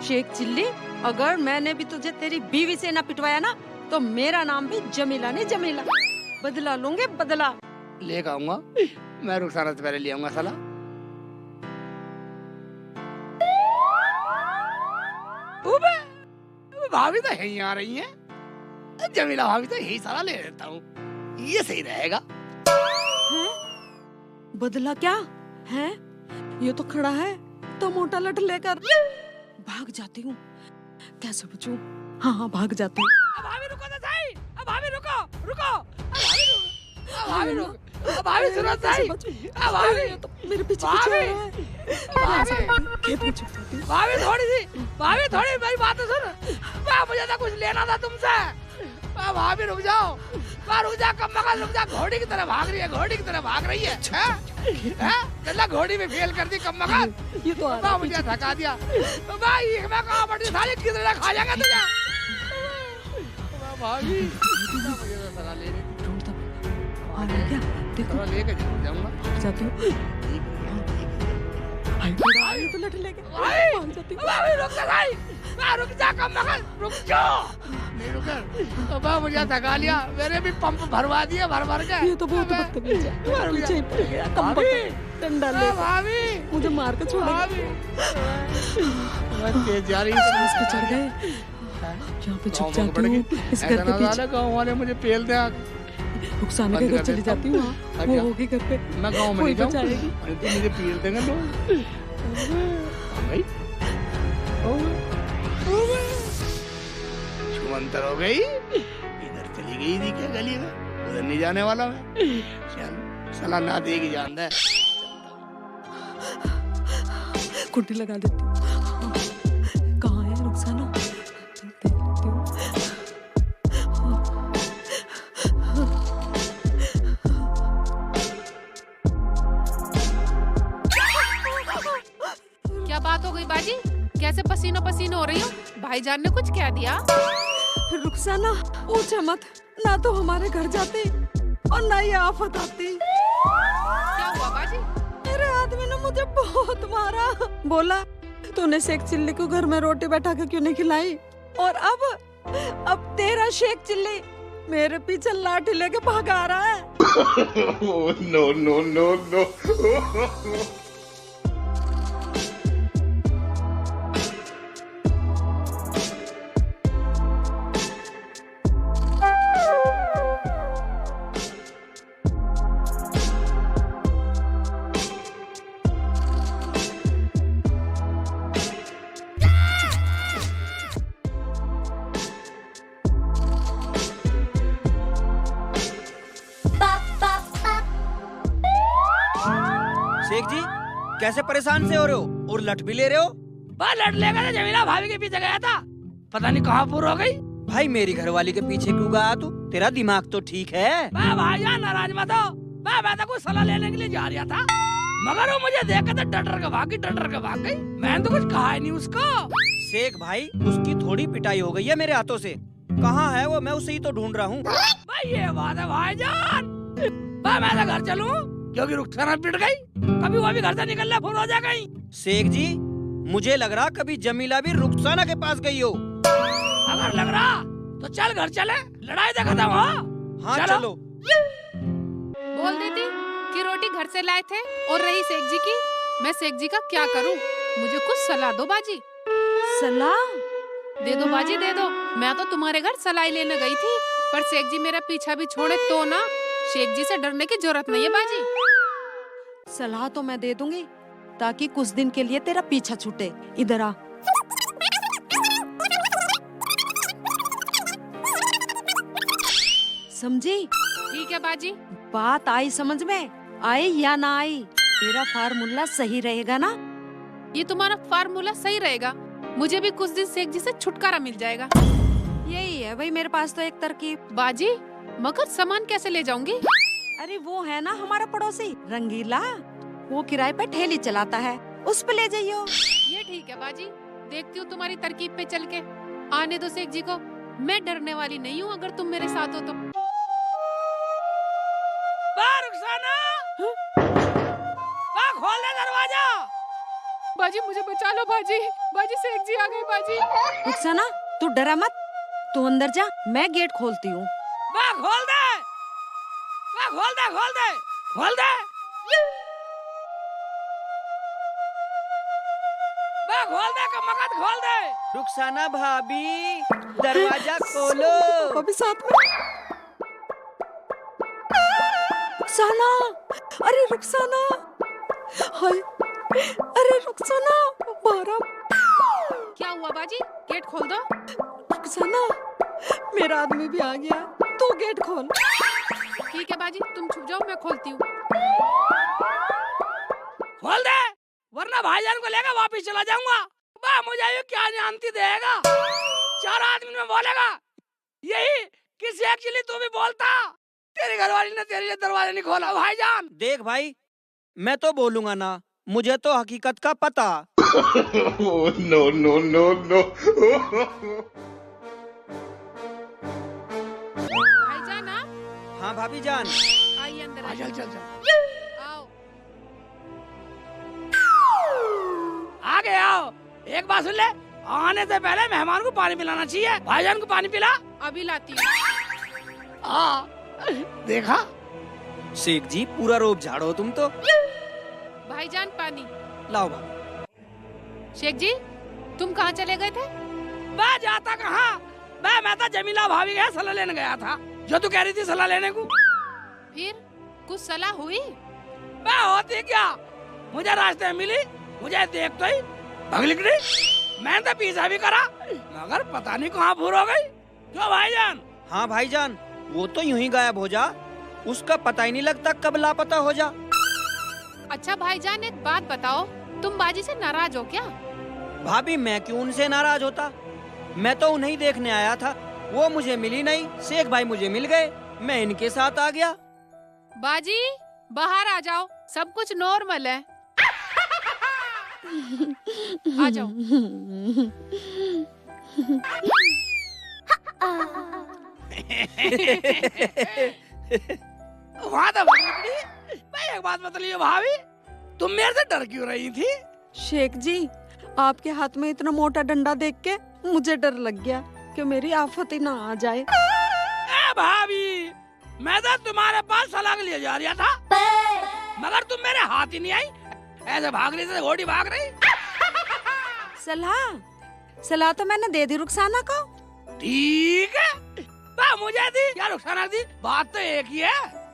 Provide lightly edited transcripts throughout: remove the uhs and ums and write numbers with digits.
Sheikh chilli, अगर मैंने भी तुझे तेरी बीवी से ना पिटवाया ना तो मेरा नाम भी जमीला नहीं जमीला। बदला लूंगे बदला। लेकर आऊंगा मैं, रुखसाना से पहले ले आऊंगा साला। भाभी तो यहीं आ रही है, जमीला भाभी तो यही साला ले लेता हूँ, ये सही रहेगा। हैं? बदला क्या है? ये तो खड़ा है तो मोटा लठ लेकर भाग जाती हूँ। कैसे बचूं? हाँ भाग जाती हूँ। भाभी रुको तो सही, भाभी रुको रुको, भाभी रुको, भाभी सुनो सही, भाभी तो मेरे पीछे भाभी, पीछे आ रहा है। खेत में छुप जाती हूँ। भाभी थोड़ी मेरी बात तो सुन। मुझे तो कुछ लेना था तुमसे। भाभी रुक जाओ, रुक जा, कम मगज रुक जा। घोड़ी की तरह भाग रही है, घोड़ी की तरह भाग रही है। चला घोड़ी में फेल कर दी कम मगज। ये तो मुझे थका दिया भाई, मैं कहाँ पड़ी सारी किधर खा जाएगा तुझे। भाभी मुझे तो सलाह ले रही थी। ढूंढता आ रहा है क्या? देखो लेके जाऊंगा, भाग जाती हूँ। भाई तो लठ लेके भाग जाती हूँ। भाभी रुक जा भाई, रुक जा कम मगज, रुक जा। नहीं रुकर, अब मुझे थका लिया, मेरे भी पंप भरवा दिए भर भर के। ये तो बहुत बदतमीज है, पीछे ही पड़ गया। कम डंडा ले भाभी मुझे मार के छोड़ेगा। भाभी तेज जा रही सांस पे चढ़ गए, यहाँ पे छुप जाती हूँ इस घर के पीछे। गाँव वाले मुझे पेल दे। रुखसाना के घर चली जाती हूँ, वो होगी घर पे। मैं गाँव में नहीं जाऊँगी, तो मुझे पेल देंगे लोग। भाई शुमंतर हो गई, इधर चली गई थी क्या गली में, उधर नहीं जाने वाला मैं। चल साला ना देगी जान दे। कुंडी लगा देती हूँ। कहाँ है रुखसाना? देख लेती हूँ। क्या बात हो गई बाजी? कैसे पसीनो पसीनो हो रही हो? भाईजान ने कुछ कह दिया? रुखसाना पूछे मत, ना तो हमारे घर जाती और ना ये आफत आती। क्या हुआ बाजी? मेरे आदमी ने मुझे बहुत मारा। बोला तूने शेख चिल्ली को घर में रोटी बैठा के क्यों नहीं खिलाई, और अब तेरा शेख चिल्ली मेरे पीछे लाठी लेके भाग आ रहा है। No no no no. Sheikh ji कैसे परेशान से हो रहे हो और लठ भी ले रहे हो? लठ लेकर तो जमीला भाभी के पीछे गया था, पता नहीं कहाँ पूरा हो गई। भाई मेरी घरवाली के पीछे क्यों गया तू? तेरा दिमाग तो ठीक है। भाईजान नाराज मत हो, मैं तो कुछ सलाह लेने के लिए जा रहा था, मगर वो मुझे देख के डर के भाग गई। मैंने तो कुछ कहा ही नहीं उसको। शेख भाई उसकी थोड़ी पिटाई हो गई है मेरे हाथों से। कहाँ है वो? मैं उसे ही तो ढूंढ रहा हूँ। भाई ये बात है भाईजान, मैं तो घर चलूँ क्योंकि रुखसाना पिट गई, कभी वो भी घर से निकलना फुल हो जाए कहीं। शेख जी मुझे लग रहा कभी जमीला भी रुखसाना के पास गई हो। अगर लग रहा तो चल घर चले, लड़ाई तो खत्म हो। हाँ चलो। बोल देती कि रोटी घर से लाए थे, और रही शेख जी की, मैं शेख जी का क्या करूं? मुझे कुछ सलाह दो बाजी। सलाह दे दो बाजी दे दो। मैं तो तुम्हारे घर सलाई लेने गई थी, पर शेख जी मेरा पीछा भी छोड़े तो ना। शेख जी से डरने की जरूरत नहीं है बाजी। सलाह तो मैं दे दूंगी ताकि कुछ दिन के लिए तेरा पीछा छूटे। इधर आ। समझी? ठीक है बाजी। बात आई समझ में? आई या ना आई? तेरा फार्मूला सही रहेगा ना? ये तुम्हारा फार्मूला सही रहेगा, मुझे भी कुछ दिन शेख जी से छुटकारा मिल जाएगा। यही है भाई मेरे पास तो एक तरकीब। बाजी मगर सामान कैसे ले जाऊंगी? अरे वो है ना हमारा पड़ोसी रंगीला, वो किराए पे ठेली चलाता है, उस पे ले जाइयो। ये ठीक है बाजी, देखती हूँ तुम्हारी तरकीब पे चल के। आने दो शेख जी को, मैं डरने वाली नहीं हूँ अगर तुम मेरे साथ हो तो। रुखसाना, खोल दे दरवाजा। बाजी मुझे बचा लो बाजी। बाजी सेठ जी आ गए बाजी। रुखसाना तू डरा मत, तू अंदर जा, मैं गेट खोलती हूँ। वाह खोल दे, वाह खोल दे, खोल दे, खोल दे, वाह खोल दे, कमकत खोल दे। रुखसाना भाभी दरवाजा खोलो। अभी साथ में रुखसाना, अरे रुखसाना, हाय, अरे रुखसाना, बारा। क्या हुआ बाजी? गेट खोल दो। रुखसाना, मेरा आदमी भी आ गया, तू गेट खोल। ठीक है बाजी, तुम छुप जाओ, मैं खोलती हूँ। खोल दे, वरना भाईजान को लेकर वापस चला जाऊंगा। वाह मुझे ये क्या जानती देगा, 4 आदमी में बोलेगा यही किसी एक्चुअली तू भी बोलता। तेरी घरवाली ने तेरे लिए दरवाजा नहीं खोला भाईजान। देख भाई, मैं तो बोलूंगा ना, मुझे तो हकीकत का पता। Oh, no, no, no, no. भाईजान आप हाँ भाभी जान। आइए अंदर आ, आइए। चल चल चल, आओ। आगे आओ। एक बात सुन ले, आने से पहले मेहमान को पानी पिलाना चाहिए। भाईजान को पानी पिला। अभी लाती हूँ। हाँ देखा, शेख जी पूरा रोब झाड़ो तुम तो। भाईजान पानी। लाओ भाभी। शेख जी तुम कहाँ चले गए थे? मैं जाता कहाँ, मैं तो जमीला भाभी गया सलाह लेने गया था, जो तू कह रही थी सलाह लेने को। फिर कुछ सलाह हुई? मैं होती क्या, मुझे रास्ते में मिली, मुझे देख तो ही भगली गई। मैंने तो पीछा भी करा, मगर पता नहीं कहाँ भूल हो गई। क्यों भाईजान? हाँ भाईजान, वो तो यूं ही गायब हो जा, उसका पता ही नहीं लगता कब लापता हो जा। अच्छा भाईजान एक बात बताओ, तुम बाजी से नाराज हो क्या? भाभी मैं क्यों उनसे नाराज होता, मैं तो उन्हें देखने आया था, वो मुझे मिली नहीं, शेख भाई मुझे मिल गए, मैं इनके साथ आ गया। बाजी बाहर आ जाओ, सब कुछ नॉर्मल है। आ जाओ। वहाँ तो भगली गई। मैं एक बात बतलिए भाभी, तुम मेरे से डर क्यों रही थी? शेख जी, आपके हाथ में इतना मोटा डंडा देख के मुझे डर लग गया कि मेरी आफत ही ना आ जाए। ए भाभी, मैं तो तुम्हारे पास सलाह के लिए जा रहा था, मगर तुम मेरे हाथ ही नहीं आई, ऐसे भाग रही से घोड़ी भाग रही। सलाह तो मैंने दे दी रुखसाना को। ठीक है, मुझे दी या रुखसाना दी, बात तो एक ही है।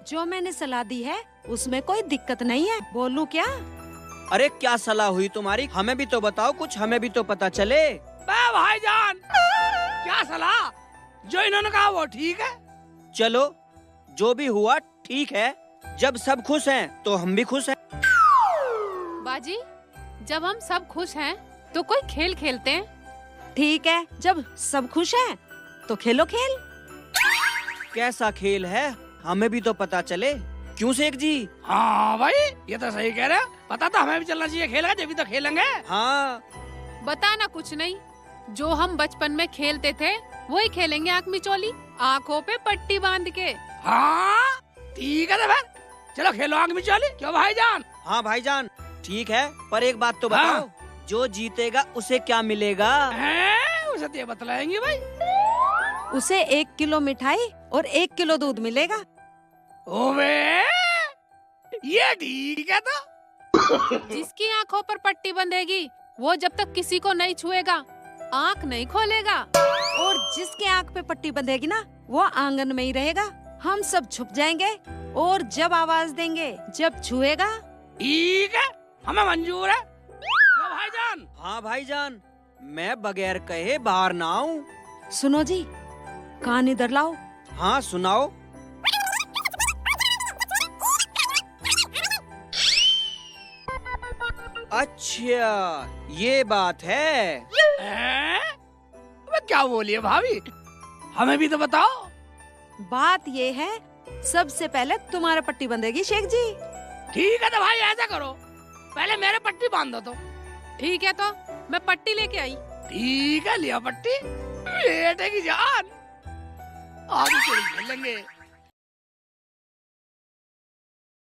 जो मैंने सलाह दी है उसमें कोई दिक्कत नहीं है, बोलूं क्या? अरे क्या सलाह हुई तुम्हारी, हमें भी तो बताओ कुछ, हमें भी तो पता चले। भाईजान क्या सलाह, जो इन्होंने कहा वो ठीक है। चलो जो भी हुआ ठीक है, जब सब खुश हैं तो हम भी खुश हैं। बाजी जब हम सब खुश हैं तो कोई खेल खेलते हैं। ठीक है, जब सब खुश हैं तो खेलो खेल। कैसा खेल है, हमें भी तो पता चले, क्यों शेख जी? हाँ भाई ये तो सही कह रहे हो, पता तो हमें भी चलना चाहिए, खेलेगा जब भी तो खेलेंगे। हाँ बताना कुछ नहीं, जो हम बचपन में खेलते थे वही खेलेंगे, आँख मिचौली, आँखों पे पट्टी बांध के। हाँ ठीक है तो फिर चलो खेलो आग में चली। क्यों भाईजान? हाँ भाईजान ठीक है, पर एक बात तो बताओ, जो जीतेगा उसे क्या मिलेगा? उसे तो ये बतलाएंगे भाई। उसे 1 किलो मिठाई और 1 किलो दूध मिलेगा। ओवे ये ठीक है तो। जिसकी आँखों पर पट्टी बंधेगी वो जब तक किसी को नहीं छुएगा आँख नहीं खोलेगा, और जिसके आँख पे पट्टी बंधेगी ना वो आंगन में ही रहेगा। हम सब छुप जाएंगे और जब आवाज देंगे, जब छुएगा। ठीक है हमें मंजूर है। क्यों भाईजान? हाँ भाईजान, मैं बगैर कहे बाहर ना आऊं। सुनो जी, कान इधर लाओ। हाँ सुनाओ। अच्छा ये बात है। अबे क्या बोलिए भाभी, हमें भी तो बताओ। बात ये है, सबसे पहले तुम्हारे पट्टी बंधेगी शेख जी। ठीक है तो भाई ऐसा करो, पहले मेरे पट्टी बांध दो। तो ठीक है, तो मैं पट्टी लेके आई। ठीक है लिया पट्टी, बेटे की जान, आगे खेलेंगे।